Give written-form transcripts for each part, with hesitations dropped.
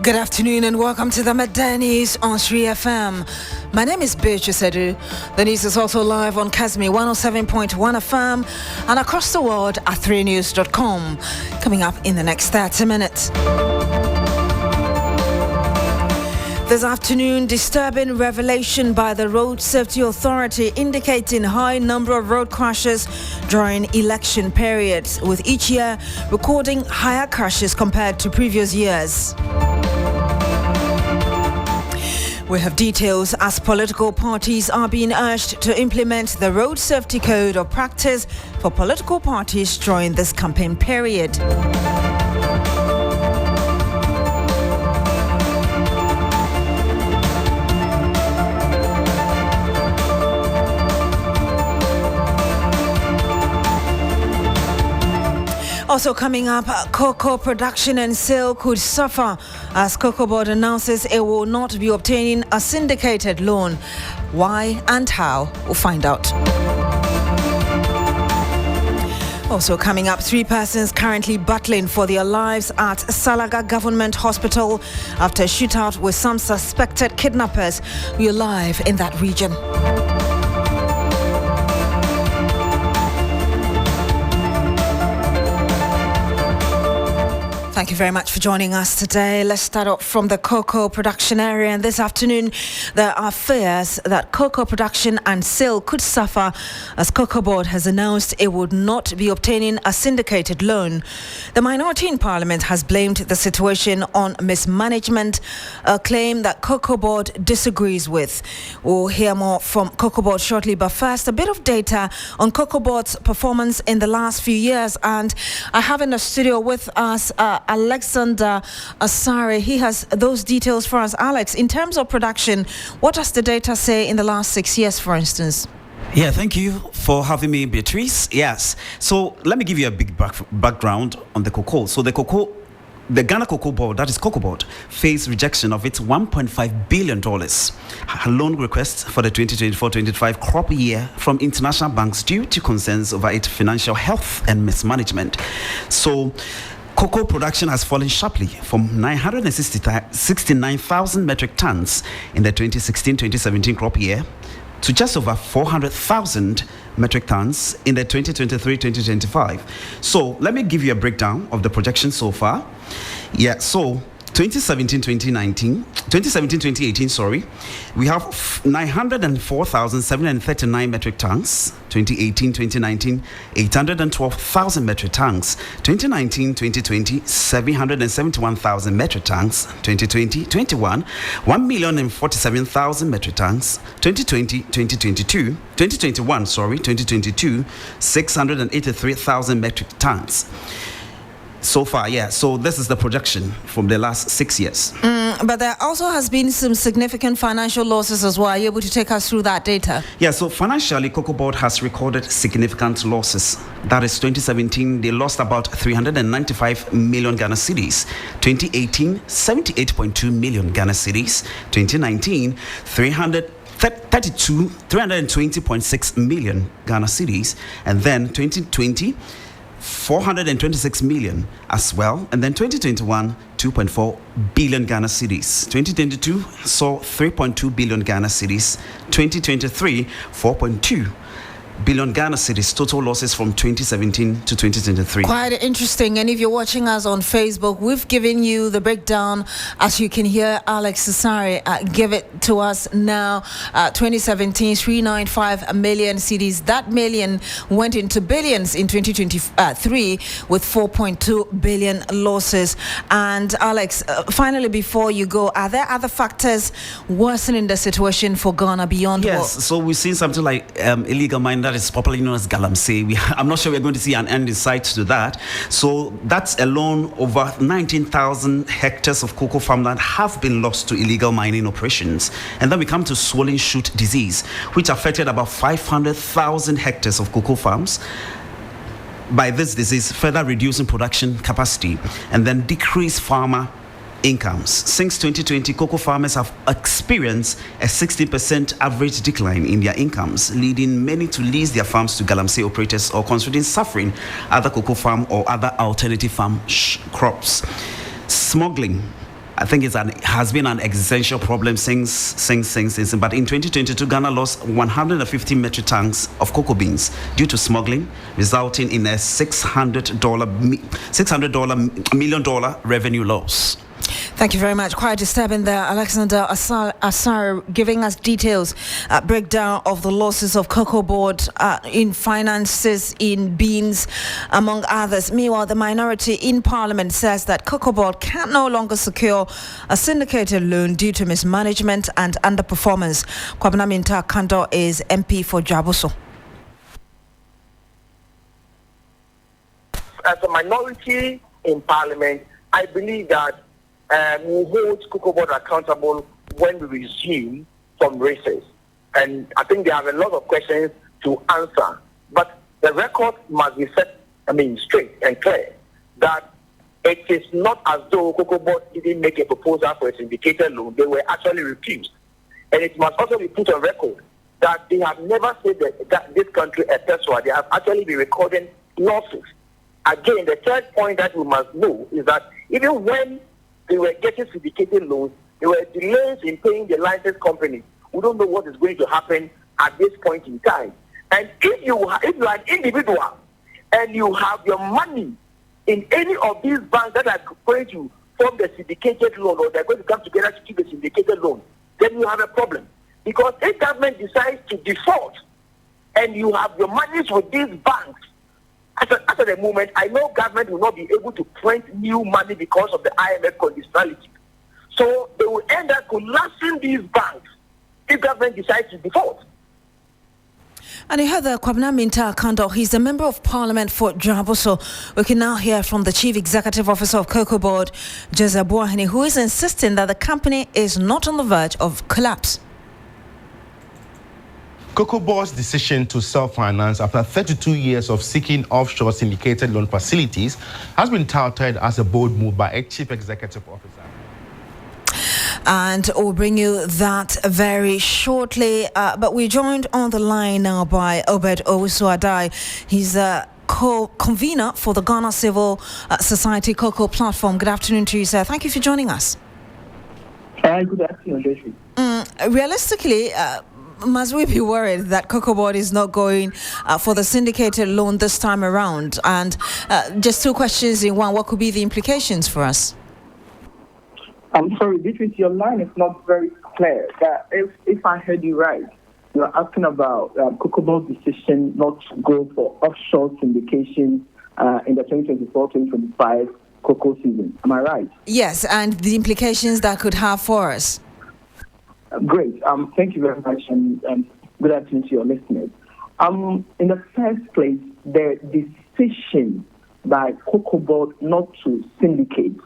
Good afternoon and welcome to the Midday News on 3FM. My name is Beatrice Adu. The news is also live on Kasmi 107.1 FM and across the world at 3news.com. Coming up in the next 30 minutes. This afternoon, disturbing revelation by the Road Safety Authority indicating high number of road crashes during election periods, with each year recording higher crashes compared to previous years. We have details as political parties are being urged to implement the Road Safety Code of Practice for political parties during this campaign period. Also coming up, cocoa production and sale could suffer as Cocoa Board announces it will not be obtaining a syndicated loan. Why and how? We'll find out. Also coming up, 3 persons currently battling for their lives at Salaga Government Hospital after a shootout with some suspected kidnappers. We are live in that region. Thank you very much for joining us today. Let's start off from the cocoa production area. And this afternoon, there are fears that cocoa production and sale could suffer as Cocoa Board has announced it would not be obtaining a syndicated loan. The minority in Parliament has blamed the situation on mismanagement, a claim that Cocoa Board disagrees with. We'll hear more from Cocoa Board shortly, but first, a bit of data on Cocoa Board's performance in the last few years. And I have in the studio with us Alexander Asare. He has those details for us. Alex, in terms of production, what does the data say in the last 6 years, for instance? Yeah, thank you for having me, Beatrice. Yes. So let me give you a big background on the cocoa. So the Ghana Cocoa Board, that is Cocoa Board, faced rejection of its $1.5 billion loan request for the 2024-25 crop year from international banks due to concerns over its financial health and mismanagement. So cocoa production has fallen sharply from 969,000 metric tons in the 2016-2017 crop year to just over 400,000 metric tons in the 2023-2025. So let me give you a breakdown of the projection so far. Yeah, so 2017-2018, we have 904,739 metric tons. 2018-2019, 812,000 metric tons. 2019-2020, 771,000 metric tons. 2020-21, 1,047,000 metric tons. 2022, 683,000 metric tons. So far, yeah. So this is the projection from the last 6 years. But there also has been some significant financial losses as well. Are you able to take us through that data? Yeah, so financially, Cocoa Board has recorded significant losses. That is 2017, they lost about 395 million Ghana cedis. 2018, 78.2 million Ghana cedis. 2019, 320.6 million Ghana cedis. And then 2020, 426 million as well, and then 2021 2.4 billion Ghana cedis. 2022 saw 3.2 billion Ghana cedis. 2023 4.2 billion Ghana cedis. Total losses from 2017 to 2023. Quite interesting. And if you're watching us on Facebook, we've given you the breakdown. As you can hear, Alex Asare give it to us now. 2017, 395 million cedis. That million went into billions in 2023 with 4.2 billion losses. And Alex, finally, before you go, are there other factors worsening the situation for Ghana beyond Yes, so we've seen something like illegal mining that is popularly known as galamsey. I'm not sure we're going to see an end in sight to that. So that's alone over 19,000 hectares of cocoa farmland have been lost to illegal mining operations. And then we come to swollen shoot disease, which affected about 500,000 hectares of cocoa farms. By this disease, further reducing production capacity and then decrease farmer incomes. Since 2020, cocoa farmers have experienced a 60% average decline in their incomes, leading many to lease their farms to galamsey operators or considering suffering other cocoa farm or other alternative farm crops. Smuggling I think has been an existential problem since. But in 2022, Ghana lost 150 metric tons of cocoa beans due to smuggling, resulting in a $600 million revenue loss. Thank you very much. Quite disturbing there, Alexander Asar, giving us details, breakdown of the losses of Cocoa Board in finances, in beans, among others. Meanwhile, the minority in Parliament says that Cocoa Board can no longer secure a syndicated loan due to mismanagement and underperformance. Kwabena Minta Kando is MP for Awusah. As a minority in Parliament, I believe that we'll hold Cocoa Board accountable when we resume from recess. And I think they have a lot of questions to answer. But the record must be set, straight and clear that it is not as though Cocoa Board didn't make a proposal for a syndicated loan. They were actually refused. And it must also be put on record that they have never said that this country a Tesla. They have actually been recording losses. Again, the third point that we must know is that even when they were getting syndicated loans, there were delays in paying the license company. We don't know what is going to happen at this point in time. And if you are an individual and you have your money in any of these banks that are going to form the syndicated loan, or they're going to come together to keep a syndicated loan, then you have a problem. Because if government decides to default and you have your monies with these banks, after the moment, I know government will not be able to print new money because of the IMF conditionality. So they will end up collapsing these banks if government decides to default. And you heard the Kwabena Minta Kando. He's the Member of Parliament for Awusah. We can now hear from the Chief Executive Officer of Cocoa Board, Joseph Boahene, who is insisting that the company is not on the verge of collapse. Cocoa Board's decision to self-finance after 32 years of seeking offshore syndicated loan facilities has been touted as a bold move by a chief executive officer. And we'll bring you that very shortly. But we're joined on the line now by Awusah Adu. He's the co-convener for the Ghana Civil Society Cocoa Platform. Good afternoon to you, sir. Thank you for joining us. Hi, good afternoon, Beatrice. Realistically, must we be worried that Cocoa Board is not going for the syndicated loan this time around? And just two questions in one, what could be the implications for us? I'm sorry, Beatrice, your line is not very clear. If I heard you right, you're asking about Cocoa Board's decision not to go for offshore syndication in the 2024-2025 cocoa season. Am I right? Yes, and the implications that could have for us. Great. Thank you very much, and good afternoon to your listeners. In the first place, the decision by Cocoa Board not to syndicate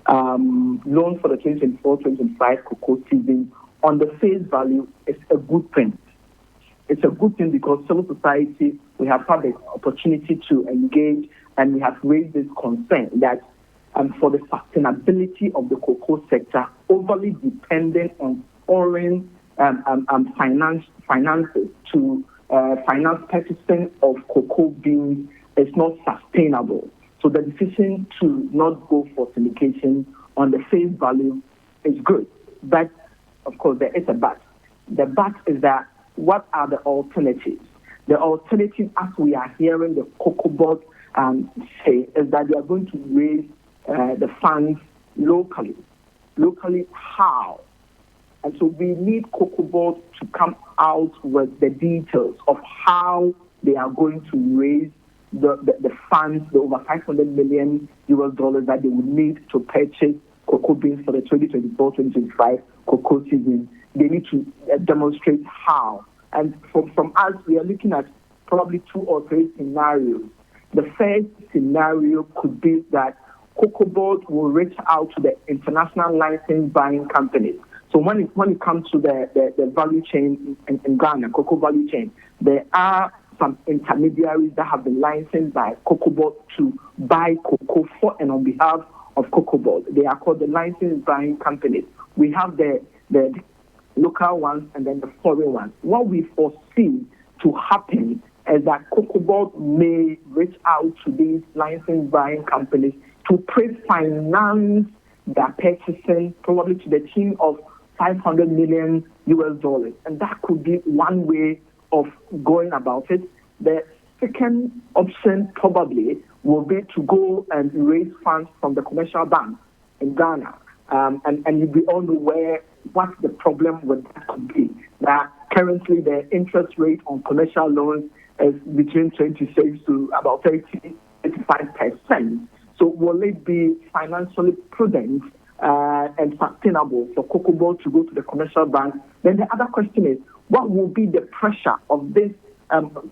loans for the 2024-2025 cocoa season on the face value is a good thing. It's a good thing because civil society, we have had the opportunity to engage, and we have raised this concern that for the sustainability of the cocoa sector, overly dependent on foreign finances to finance purchasing of cocoa beans is not sustainable. So the decision to not go for syndication on the face value is good. But, of course, there is a but. The but is that what are the alternatives? The alternative, as we are hearing the Cocoa Board say, is that they are going to raise the funds locally. Locally, how? And so we need Cocoa Board to come out with the details of how they are going to raise the funds, the over $500 million that they would need to purchase cocoa beans for the 2024-2025 cocoa season. They need to demonstrate how. And from us, we are looking at probably 2 or 3 scenarios. The first scenario could be that Cocoa Board will reach out to the international license buying companies. So when it comes to the value chain in Ghana, cocoa value chain, there are some intermediaries that have been licensed by Cocoa Board to buy cocoa for and on behalf of Cocoa Board. They are called the license buying companies. We have the local ones and then the foreign ones. What we foresee to happen is that Cocoa Board may reach out to these license buying companies to pre-finance they are purchasing probably to the tune of $500 million US, and that could be one way of going about it. The second option probably will be to go and raise funds from the commercial bank in Ghana, and we all know what the problem with that could be. That currently the interest rate on commercial loans is between 26 to about 35%. So will it be financially prudent and sustainable for Cocoa Board to go to the commercial bank? Then the other question is, what will be the pressure of this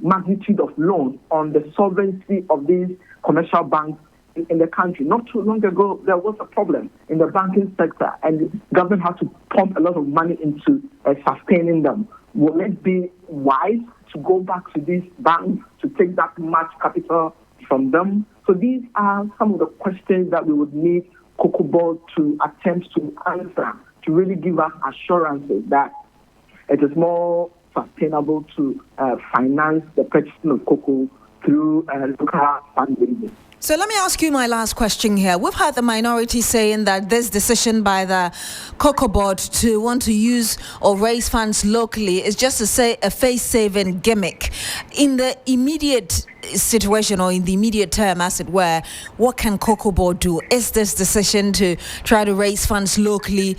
magnitude of loans on the solvency of these commercial banks in the country? Not too long ago, there was a problem in the banking sector, and the government had to pump a lot of money into sustaining them. Will it be wise to go back to these banks to take that much capital from them? So these are some of the questions that we would need Cocoa Board to attempt to answer, to really give us assurances that it is more sustainable to finance the purchasing of cocoa through local fundraising. So let me ask you my last question here. We've had the minority saying that this decision by the Cocoa Board to want to use or raise funds locally is just to say a face-saving gimmick. In the immediate situation, or in the immediate term, as it were, what can Cocoa Board do? Is this decision to try to raise funds locally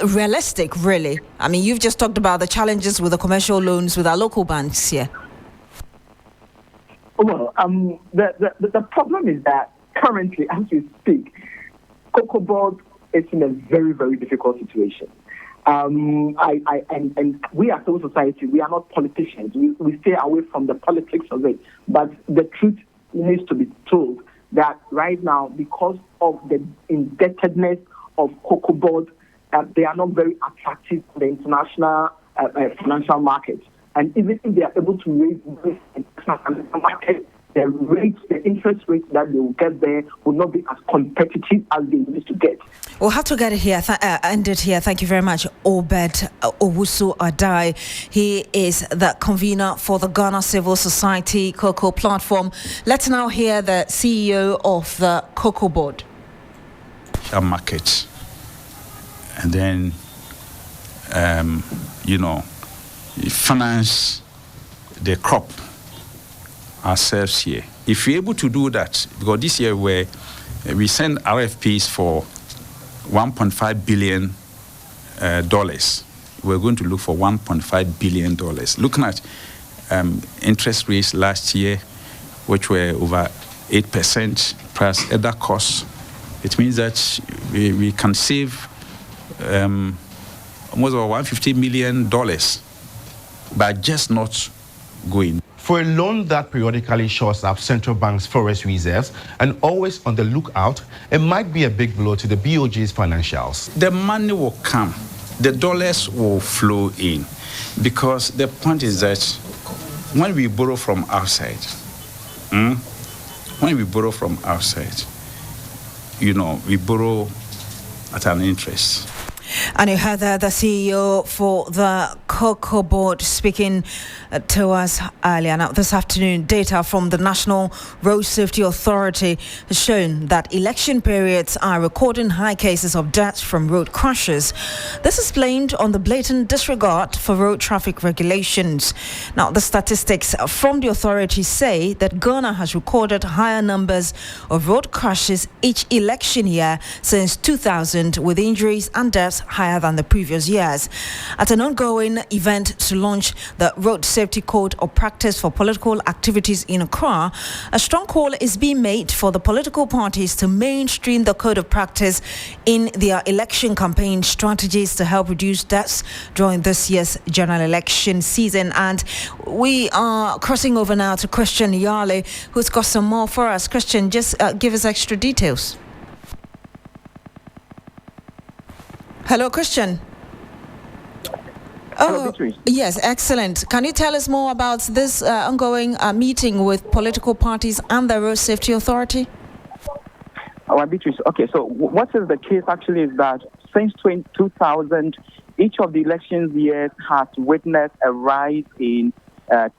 realistic, really? I mean, you've just talked about the challenges with the commercial loans with our local banks here. Well, the problem is that currently, as we speak, Cocoa Board is in a very, very difficult situation. And we as civil society, we are not politicians. We stay away from the politics of it. But the truth needs to be told that right now, because of the indebtedness of Cocoa Board, they are not very attractive to the international financial markets. And even if they are able to raise money in the international market, the interest rates that they will get there will not be as competitive as they used to get. We'll have to get it here, end it here. Thank you very much, Awusah Adu. He is the convener for the Ghana Civil Society Cocoa Platform. Let's now hear the CEO of the Cocoa Board. Market, and then, finance the crop ourselves here. If we're able to do that, because this year we send RFPs for $1.5 billion, we're going to look for $1.5 billion. Looking at interest rates last year, which were over 8%, plus other costs, it means that we can save almost over $150 million by just not going. For a loan that periodically shores up central bank's forex reserves and always on the lookout, it might be a big blow to the BOG's financials. The money will come, the dollars will flow in, because the point is that when we borrow from outside, we borrow at an interest. And you heard the CEO for the Cocoa Board speaking to us earlier. Now, this afternoon, data from the National Road Safety Authority has shown that election periods are recording high cases of deaths from road crashes. This is blamed on the blatant disregard for road traffic regulations. Now, the statistics from the authority say that Ghana has recorded higher numbers of road crashes each election year since 2000, with injuries and deaths higher than the previous years. At an ongoing event to launch the Road Safety Code of Practice for Political Activities in Accra, a strong call is being made for the political parties to mainstream the Code of Practice in their election campaign strategies to help reduce deaths during this year's general election season. And we are crossing over now to Christian Yale, who's got some more for us. Christian, just give us extra details. Hello, Christian. Hello, Beatrice. Yes, excellent. Can you tell us more about this ongoing meeting with political parties and the Road Safety Authority? Beatrice, okay, so what is the case actually is that since 2000, each of the elections years has witnessed a rise in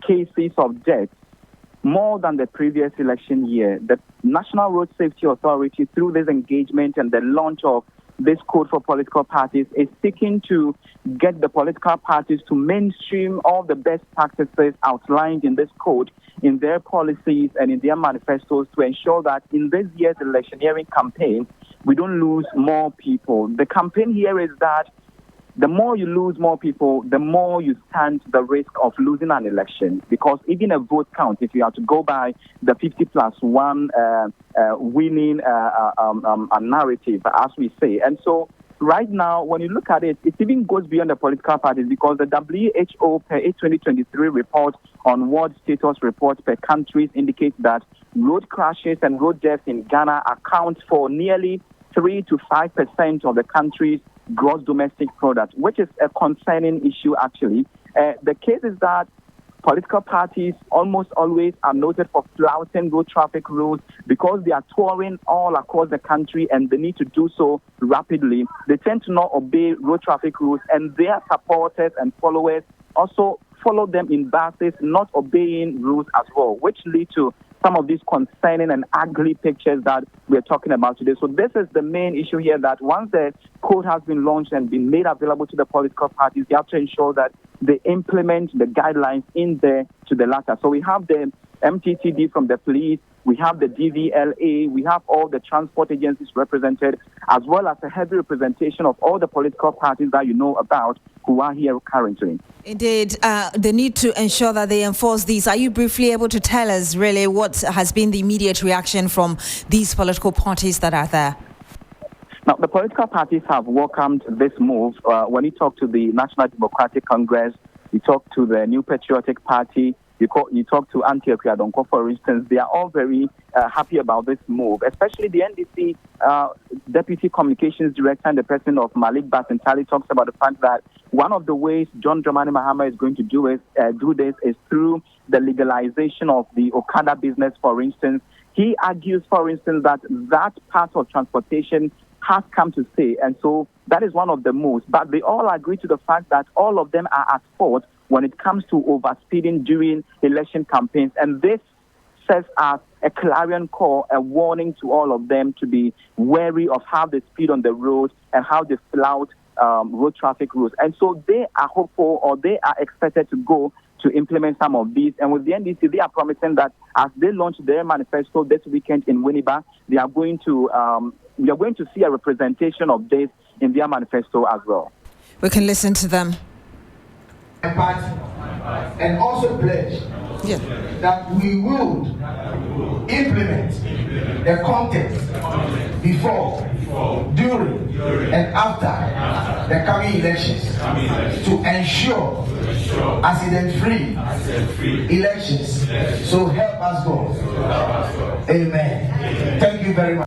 cases of death more than the previous election year. The National Road Safety Authority, through this engagement and the launch of this code for political parties is seeking to get the political parties to mainstream all the best practices outlined in this code in their policies and in their manifestos to ensure that in this year's electioneering campaign, we don't lose more people. The campaign here is that the more you lose more people, the more you stand the risk of losing an election. Because even a vote count, if you have to go by the 50+1 winning narrative, as we say. And so right now, when you look at it, it even goes beyond the political parties because the WHO per 2023 report on world status report per countries indicates that road crashes and road deaths in Ghana account for nearly 3 to 5% of the country's gross domestic product, which is a concerning issue, actually. The case is that political parties almost always are noted for flouting road traffic rules because they are touring all across the country and they need to do so rapidly. They tend to not obey road traffic rules, and their supporters and followers also follow them in buses, not obeying rules as well, which lead to some of these concerning and ugly pictures that we're talking about today. So this is the main issue here, that once the code has been launched and been made available to the political parties, they have to ensure that they implement the guidelines in there to the latter. So we have the MTTD from the police, we have the DVLA, we have all the transport agencies represented, as well as a heavy representation of all the political parties that you know about who are here currently. Indeed, they need to ensure that they enforce these. Are you briefly able to tell us really what has been the immediate reaction from these political parties that are there? Now, the political parties have welcomed this move. When you talk to the National Democratic Congress, you talk to the New Patriotic Party, you talk to Antioch Adonko, for instance, they are all very happy about this move, especially the NDC Deputy Communications Director and the President of Malik Basintali talks about the fact that one of the ways John Dramani Mahama is going to do this is through the legalization of the Okada business, for instance. He argues, for instance, that part of transportation has come to stay, and so that is one of the moves. But they all agree to the fact that all of them are at fault when it comes to overspeeding during election campaigns. And this serves as a clarion call, a warning to all of them to be wary of how they speed on the road and how they flout road traffic rules. And so they are hopeful, or they are expected to go to implement some of these. And with the NDC, they are promising that as they launch their manifesto this weekend in Winneba, we are going to see a representation of this in their manifesto as well. We can listen to them. And also pledge that we will implement the content before, during, and after the coming elections to ensure accident-free elections. So help us God. Amen. Thank you very much.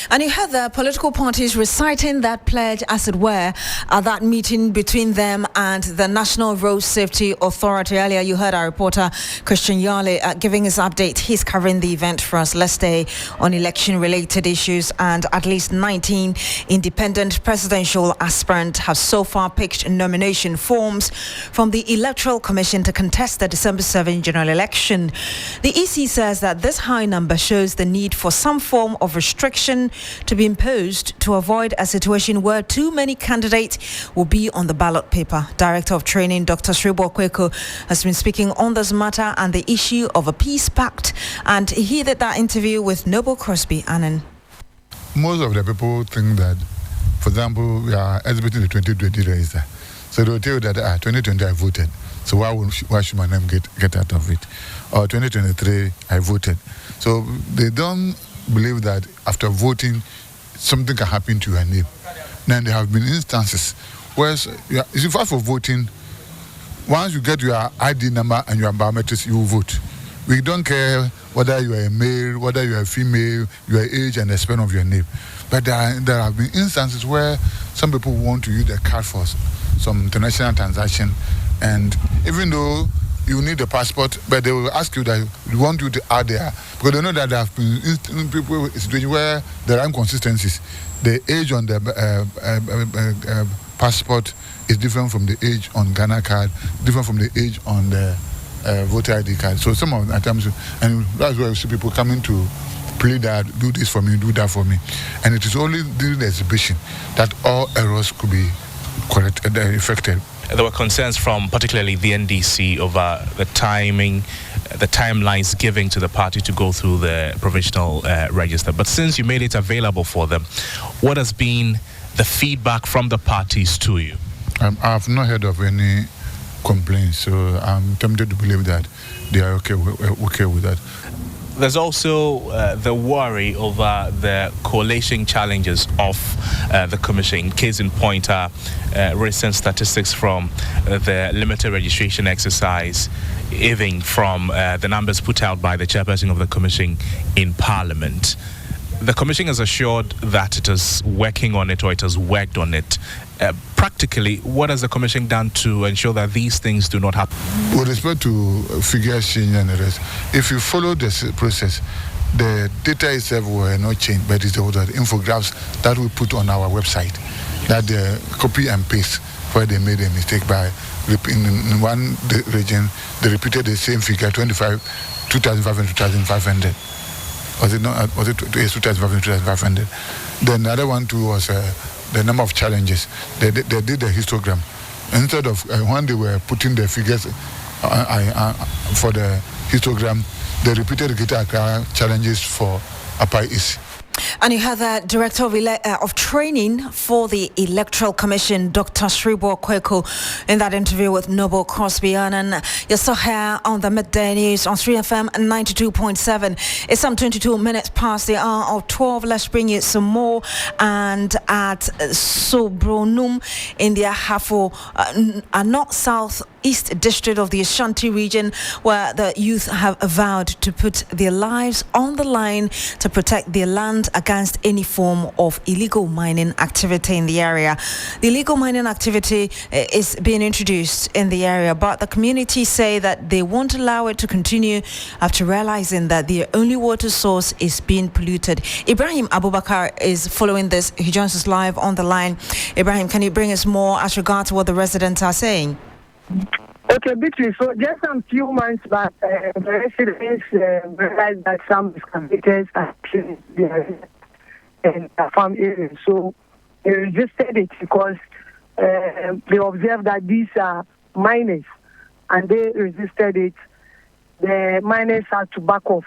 And you heard the political parties reciting that pledge, as it were, at that meeting between them and the National Road Safety Authority. Earlier, you heard our reporter, Christian Yale, giving his update. He's covering the event for us. Let's stay on election-related issues. And at least 19 independent presidential aspirants have so far pitched nomination forms from the Electoral Commission to contest the December 7 general election. The EC says that this high number shows the need for some form of restriction to be imposed to avoid a situation where too many candidates will be on the ballot paper. Director of Training, Dr. Sribo Kweko, has been speaking on this matter and the issue of a peace pact, and he did that interview with Noble Crosby Annan. Most of the people think that, for example, we are exhibiting the 2020 register. So they will tell you that 2020 I voted, so why should my name get out of it? Or 2023 I voted. So they don't believe that after voting, something can happen to your name. Then there have been instances where, if you file for voting, once you get your ID number and your biometrics, you will vote. We don't care whether you are a male, whether you are a female, your age and the spelling of your name. But there have been instances where some people want to use the card for some international transaction, and even though you need a passport, but they will ask you that we want you to add there, because they know that there have been people in situations where there are inconsistencies. The age on the passport is different from the age on Ghana card, different from the age on the voter ID card. So some of the times, and that's why you see people coming to play that, do this for me, do that for me. And it is only during the exhibition that all errors could be corrected, effected. There were concerns from particularly the NDC over the timing, the timelines given to the party to go through the provisional register. But since you made it available for them, what has been the feedback from the parties to you? I have not heard of any complaints, so I'm tempted to believe that they are okay with that. There's also the worry over the coalition challenges of the commission. Case in point are recent statistics from the limited registration exercise, even from the numbers put out by the chairperson of the commission in Parliament. The commission has assured that it is working on it, or it has worked on it. Practically, what has the commission done to ensure that these things do not happen? With respect to figures change and the rest, if you follow this process, the data itself will not change, but it's the infographics that we put on our website, that the copy and paste where they made a mistake by in one region they repeated the same figure 2,500 2,500. Was it not? Was it 2,500 2,500? Then the other one too was the number of challenges. They did the histogram. Instead of when they were putting the figures for the histogram, they repeated the challenges for Upper East. And you had the Director of Training for the Electoral Commission, Dr. Shribo Kweko, in that interview with Noble Crosby. And you saw her on the Midday News on 3FM 92.7. It's some 22 minutes past the hour of 12. Let's bring you some more. And at Sobronum in the Ahafo, North South East District of the Ashanti region, where the youth have vowed to put their lives on the line to protect their land against any form of illegal mining activity in the area. The illegal mining activity is being introduced in the area, but the community say that they won't allow it to continue after realizing that their only water source is being polluted. Ibrahim Abubakar is following this. He joins us live on the line. Ibrahim, can you bring us more as regards what the residents are saying? Okay, Beatrice, so just some few months back, the residents realized that some excavators are in the farm area. So they resisted it because they observed that these are miners, and they resisted it. The miners had to back off.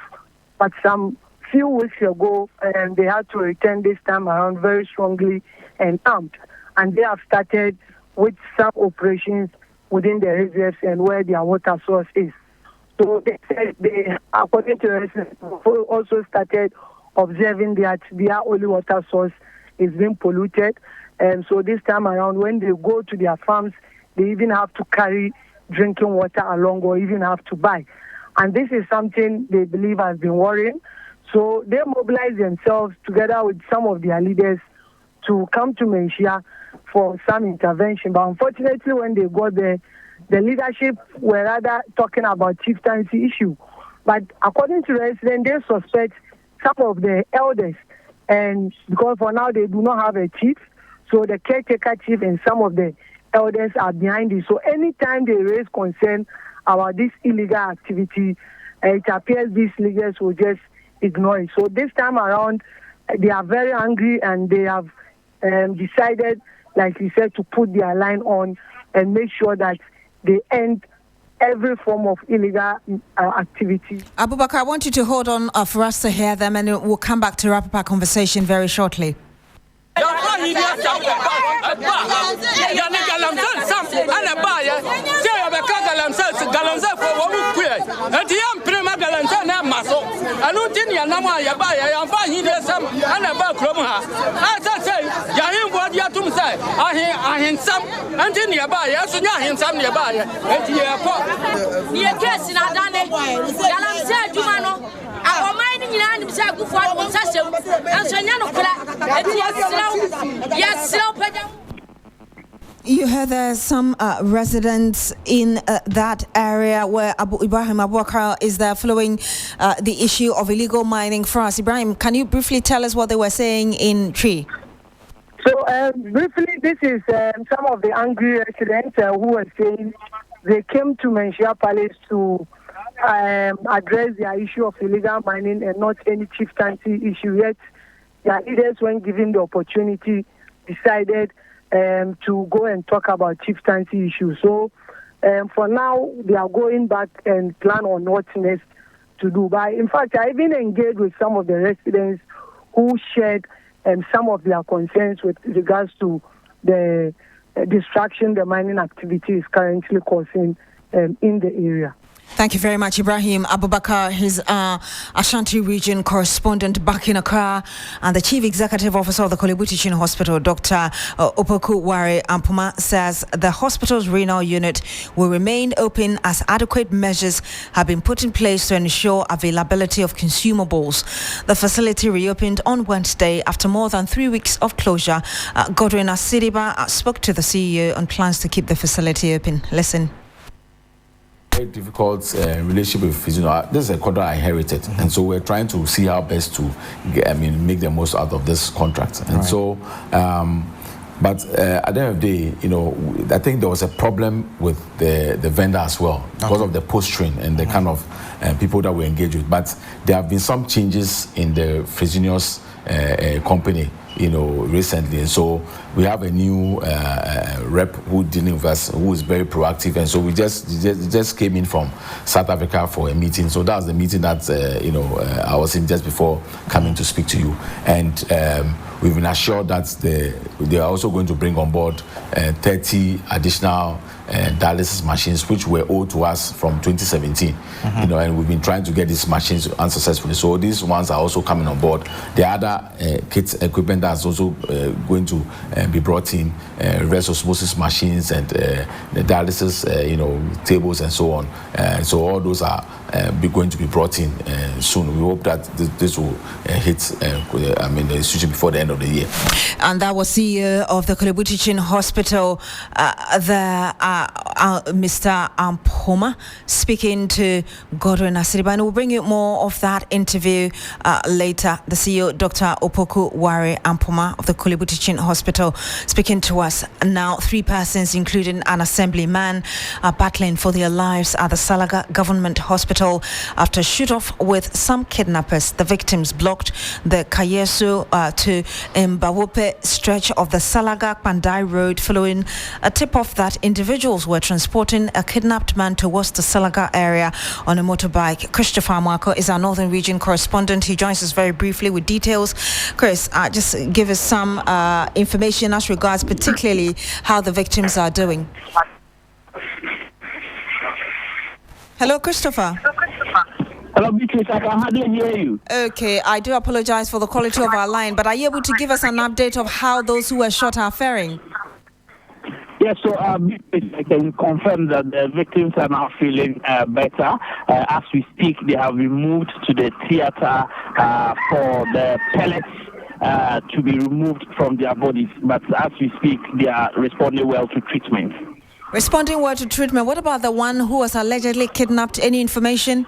But some few weeks ago, they had to return this time around very strongly and armed. And they have started with some operations within the reserves and where their water source is. So they said they, according to the residents, also started observing that their only water source is being polluted. And so this time around, when they go to their farms, they even have to carry drinking water along or even have to buy. And this is something they believe has been worrying. So they mobilize themselves together with some of their leaders to come to Menchia for some intervention. But unfortunately, when they got there, the leadership were rather talking about chieftaincy issue. But according to the residents, they suspect some of the elders, and because for now they do not have a chief, so the caretaker chief and some of the elders are behind it. So anytime they raise concern about this illegal activity, it appears these leaders will just ignore it. So this time around, they are very angry, and they have decided, like you said, to put their line on and make sure that they end every form of illegal activity. Abubakar, I want you to hold on for us to hear them, and we'll come back to wrap up our conversation very shortly. You heard there's some residents in that area where Ibrahim Abubakar is there following the issue of illegal mining for us. Ibrahim, can you briefly tell us what they were saying in Tree? So briefly, this is some of the angry residents who were saying they came to Menchia Palace to address their issue of illegal mining and not any chieftaincy issue yet. Their leaders, when given the opportunity, decided to go and talk about chieftaincy issues. So for now, they are going back and plan on what's next to do. But in fact, I even engaged with some of the residents who shared some of their concerns with regards to the distraction the mining activity is currently causing in the area. Thank you very much, Ibrahim Abubakar. His Ashanti region correspondent back in Accra, and the Chief Executive Officer of the Korle Bu Teaching Hospital, Dr. Opoku Ware Ampoma, says the hospital's renal unit will remain open as adequate measures have been put in place to ensure availability of consumables. The facility reopened on Wednesday after more than 3 weeks of closure. Godwin Asidiba spoke to the CEO on plans to keep the facility open. Listen. Very difficult relationship with this is a contract I inherited, and so we're trying to see how best to make the most out of this contract. And so but at the end of the day, I think there was a problem with the vendor as well because of the posturing and the kind of people that we engage with. But there have been some changes in the Fresenius company recently, and so we have a new rep who dealing with us, who is very proactive, and so we just came in from South Africa for a meeting. So that was the meeting that I was in just before coming to speak to you, and we've been assured that they are also going to bring on board 30 additional dialysis machines, which were owed to us from 2017. And we've been trying to get these machines unsuccessfully. So these ones are also coming on board. The other kits equipment that's also going to be brought in, reverse osmosis machines and the dialysis, tables and so on. So all those are going to be brought in soon. We hope that this will hit the institution before the end of the year. And that was CEO of the Korle Bu Teaching Hospital, Mr. Ampoma, speaking to Godwin Asidiba. And we'll bring you more of that interview later. The CEO, Dr. Opoku Ware Ampoma of the Korle Bu Teaching Hospital, speaking to us now. 3 persons, including an assemblyman, are battling for their lives at the Salaga Government Hospital after a shoot-off with some kidnappers. The victims blocked the Kayesu to Mbawope stretch of the Salaga-Pandai Road following a tip-off that individuals were transporting a kidnapped man towards the Salaga area on a motorbike. Christopher Marco is our Northern Region correspondent. He joins us very briefly with details. Chris, just give us some information as regards particularly how the victims are doing. Hello, Christopher. Hello, Beatrice. I can hardly hear you. Okay, I do apologize for the quality of our line, but are you able to give us an update of how those who were shot are faring? Yes, so I can confirm that the victims are now feeling better. As we speak, they have been moved to the theater for the pellets to be removed from their bodies. But as we speak, they are responding well to treatment. Responding well to treatment. What about the one who was allegedly kidnapped? Any information?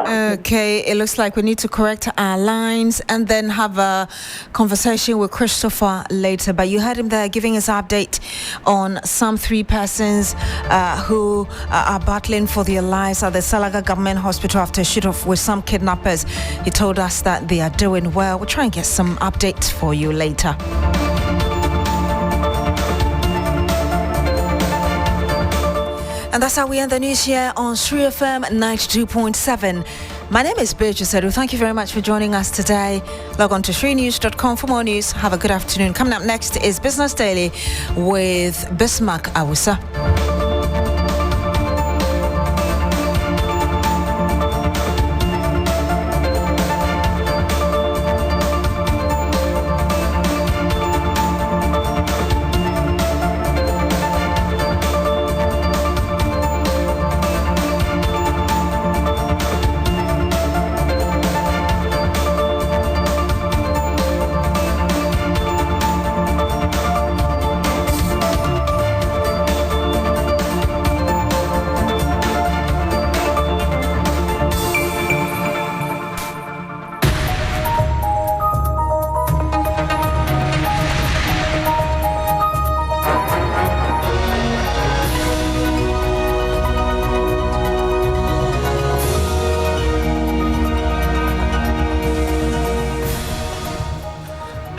Okay, it looks like we need to correct our lines and then have a conversation with Christopher later. But you heard him there giving us an update on some 3 persons who are battling for their lives at the Salaga Government Hospital after a shoot-off with some kidnappers. He told us that they are doing well. We'll try and get some updates for you later. And that's how we end the news here on 3FM 92.7. My name is Beatrice Adu. Thank you very much for joining us today. Log on to 3news.com for more news. Have a good afternoon. Coming up next is Business Daily with Bismark Awusah.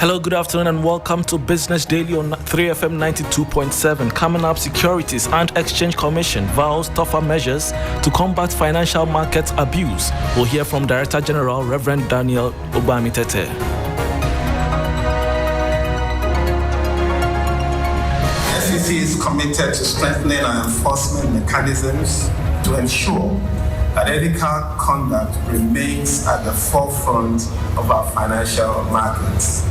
Hello, good afternoon, and welcome to Business Daily on 3FM 92.7. Coming up, Securities and Exchange Commission vows tougher measures to combat financial market abuse. We'll hear from Director General Reverend Daniel Ogbamitete. The SEC is committed to strengthening our enforcement mechanisms to ensure that ethical conduct remains at the forefront of our financial markets.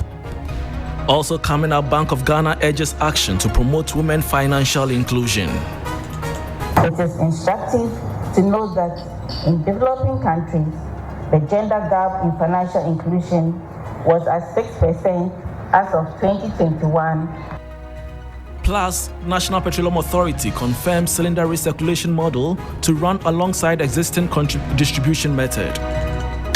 Also coming up, Bank of Ghana urges action to promote women financial inclusion. It is instructive to note that in developing countries, the gender gap in financial inclusion was at 6% as of 2021. Plus, National Petroleum Authority confirms cylinder recirculation model to run alongside existing distribution method.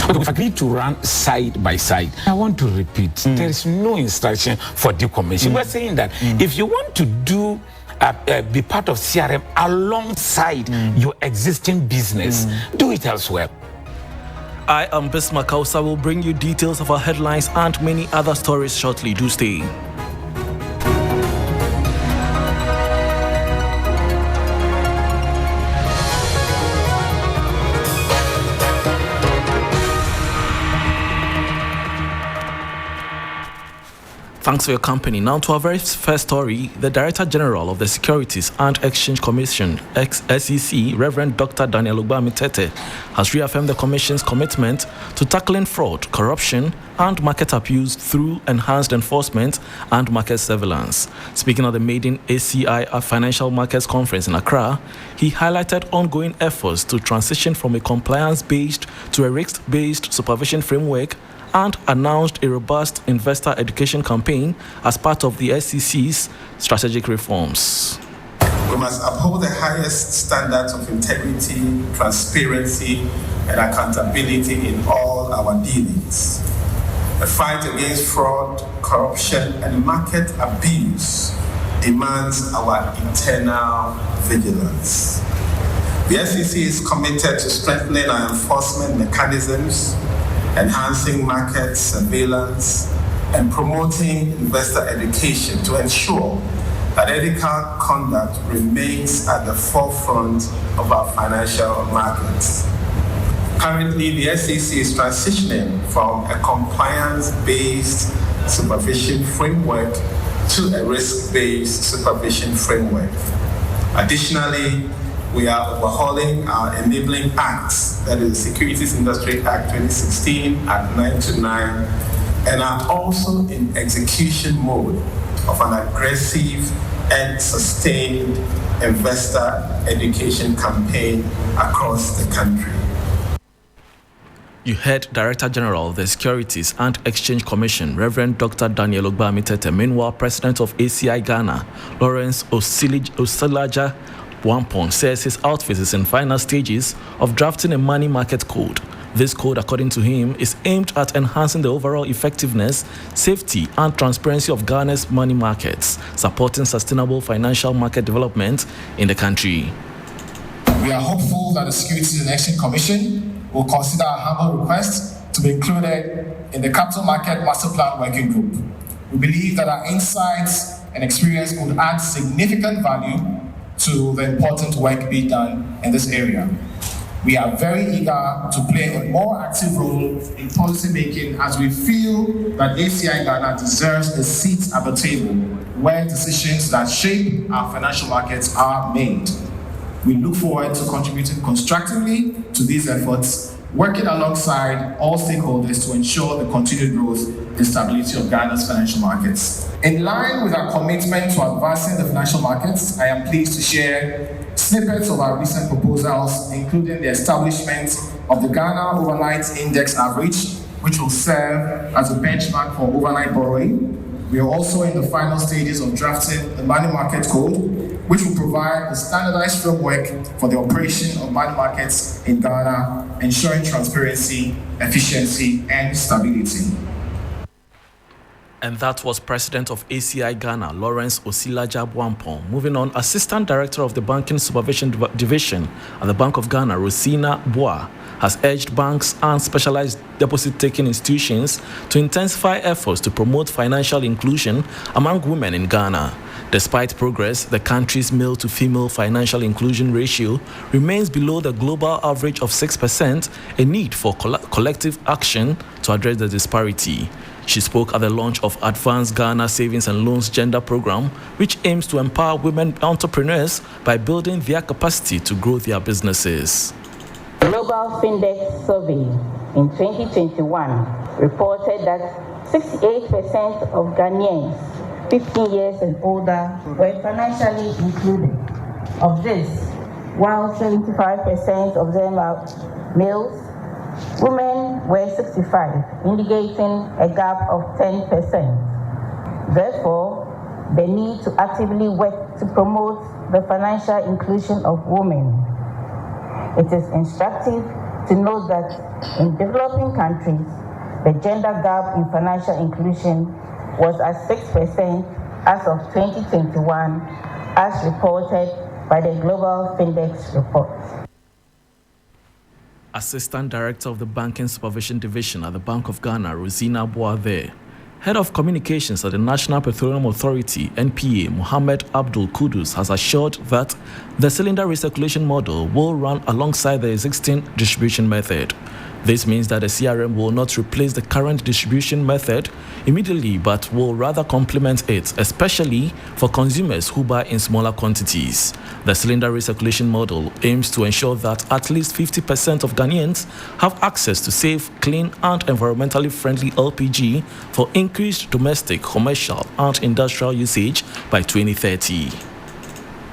We've agreed to run side by side. I want to repeat, there is no instruction for decommission. We're saying that if you want to do be part of CRM alongside your existing business, do it elsewhere. I am Bismark. Awusah will bring you details of our headlines and many other stories shortly. Do stay. Thanks for your company. Now to our very first story. The Director General of the Securities and Exchange Commission, SEC, Reverend Dr. Daniel Ogbamitete, has reaffirmed the Commission's commitment to tackling fraud, corruption, and market abuse through enhanced enforcement and market surveillance. Speaking at the maiden ACI Financial Markets Conference in Accra, he highlighted ongoing efforts to transition from a compliance-based to a risk-based supervision framework and announced a robust investor education campaign as part of the SEC's strategic reforms. We must uphold the highest standards of integrity, transparency, and accountability in all our dealings. The fight against fraud, corruption, and market abuse demands our eternal vigilance. The SEC is committed to strengthening our enforcement mechanisms, enhancing market surveillance, and promoting investor education to ensure that ethical conduct remains at the forefront of our financial markets. Currently, the SEC is transitioning from a compliance-based supervision framework to a risk-based supervision framework. Additionally, we are overhauling our enabling acts, that is the Securities Industry Act 2016 Act 929, and are also in execution mode of an aggressive and sustained investor education campaign across the country. You heard Director General of the Securities and Exchange Commission, Reverend Dr. Daniel Ogbamitete. Meanwhile, President of ACI Ghana, Lawrence Osilaja Wampon, says his outfit is in final stages of drafting a money market code. This code, according to him, is aimed at enhancing the overall effectiveness, safety, and transparency of Ghana's money markets, supporting sustainable financial market development in the country. We are hopeful that the Securities and Exchange Commission will consider our humble request to be included in the Capital Market Master Plan Working Group. We believe that our insights and experience could add significant value to the important work being done in this area. We are very eager to play a more active role in policy making as we feel that ACI Ghana deserves a seat at the table where decisions that shape our financial markets are made. We look forward to contributing constructively to these efforts, working alongside all stakeholders to ensure the continued growth and stability of Ghana's financial markets. In line with our commitment to advancing the financial markets, I am pleased to share snippets of our recent proposals, including the establishment of the Ghana Overnight Index Average, which will serve as a benchmark for overnight borrowing. We are also in the final stages of drafting the Money Market Code, which will provide a standardized framework for the operation of money markets in Ghana, ensuring transparency, efficiency, and stability. And that was President of ACI Ghana, Lawrence Osilaja Wampon. Moving on, Assistant Director of the Banking Supervision Division at the Bank of Ghana, Rosina Boa, has urged banks and specialized deposit-taking institutions to intensify efforts to promote financial inclusion among women in Ghana. Despite progress, the country's male-to-female financial inclusion ratio remains below the global average of 6%, a need for collective action to address the disparity. She spoke at the launch of Advanced Ghana Savings and Loans Gender Program, which aims to empower women entrepreneurs by building their capacity to grow their businesses. Global Findex survey in 2021 reported that 68% of Ghanaians 15 years and older were financially included. Of this, while 75% of them are males, women were 65, indicating a gap of 10%. Therefore, the need to actively work to promote the financial inclusion of women. It is instructive to note that in developing countries, the gender gap in financial inclusion was at 6% as of 2021, as reported by the Global Findex report. Assistant Director of the Banking Supervision Division at the Bank of Ghana, Rosina Boade, Head of Communications at the National Petroleum Authority, NPA, Mohammed Abdul Kudus, has assured that the cylinder recirculation model will run alongside the existing distribution method. This means that the CRM will not replace the current distribution method immediately, but will rather complement it, especially for consumers who buy in smaller quantities. The cylinder recirculation model aims to ensure that at least 50% of Ghanaians have access to safe, clean, and environmentally friendly LPG for increased domestic, commercial, and industrial usage by 2030.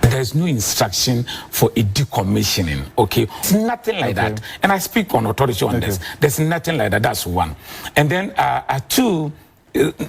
There's no instruction for a decommissioning, okay? It's nothing like that. And I speak on authority on this. There's nothing like that. That's one. And then two,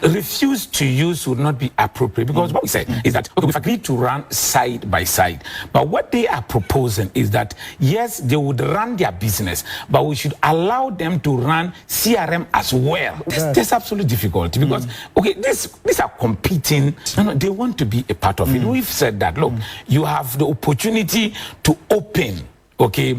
refuse to use would not be appropriate, because what we said is that, okay, we've agreed to run side by side, but what they are proposing is that, yes, they would run their business, but we should allow them to run CRM as well. There's absolute difficulty, because, okay, these are competing, they want to be a part of it. We've said that, look, you have the opportunity to open, okay,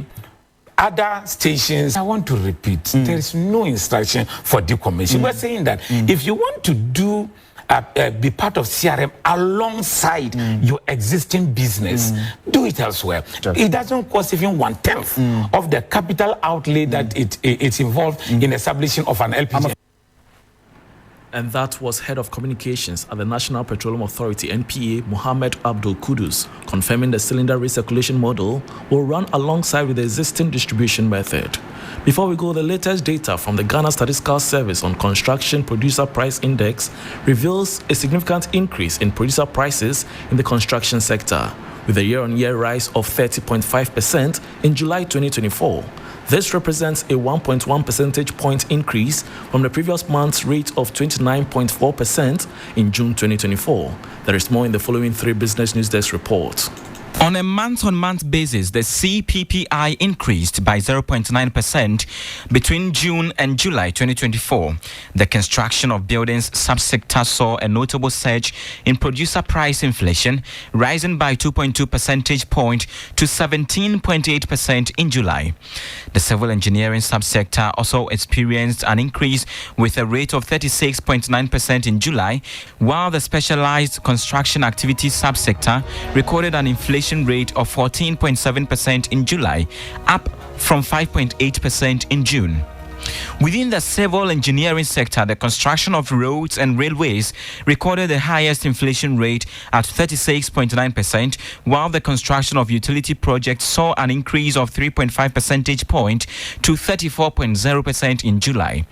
other stations. I want to repeat, there is no instruction for decommission. We're saying that if you want to do be part of CRM alongside your existing business, do it elsewhere. It doesn't cost even 1/10 of the capital outlay that it's involved in establishing of an LPG. And that was Head of Communications at the National Petroleum Authority, NPA, Mohammed Abdul Kudus, confirming the cylinder recirculation model will run alongside with the existing distribution method. Before we go, the latest data from the Ghana Statistical Service on Construction Producer Price Index reveals a significant increase in producer prices in the construction sector, with a year-on-year rise of 30.5% in July 2024. This represents a 1.1 percentage point increase from the previous month's rate of 29.4% in June 2024. There is more in the following 3 Business News Desk reports. On a month-on-month basis, the CPPI increased by 0.9% between June and July 2024. The construction of buildings subsector saw a notable surge in producer price inflation, rising by 2.2 percentage point to 17.8% in July. The civil engineering subsector also experienced an increase with a rate of 36.9% in July, while the specialized construction activity subsector recorded an inflation rate of 14.7% in July, up from 5.8% in June. Within the civil engineering sector, the construction of roads and railways recorded the highest inflation rate at 36.9%, while the construction of utility projects saw an increase of 3.5 percentage point to 34.0% in July.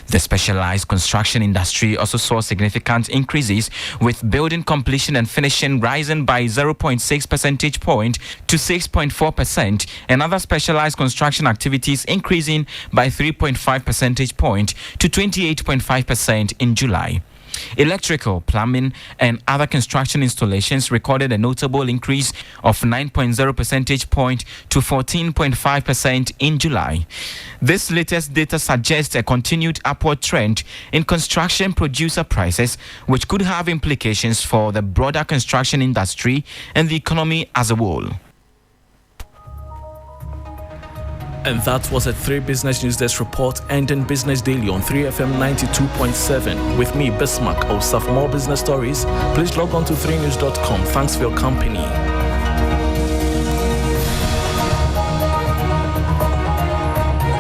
The specialized construction industry also saw significant increases, with building completion and finishing rising by 0.6 percentage point to 6.4%, and other specialized construction activities increasing by 3.5 percentage point to 28.5% in July. Electrical, plumbing, and other construction installations recorded a notable increase of 9.0 percentage point to 14.5% in July. This latest data suggests a continued upward trend in construction producer prices, which could have implications for the broader construction industry and the economy as a whole. And that was a 3 Business News Desk report ending Business Daily on 3FM 92.7 with me, Bismark. Awusah. For more business stories, please log on to 3news.com. Thanks for your company.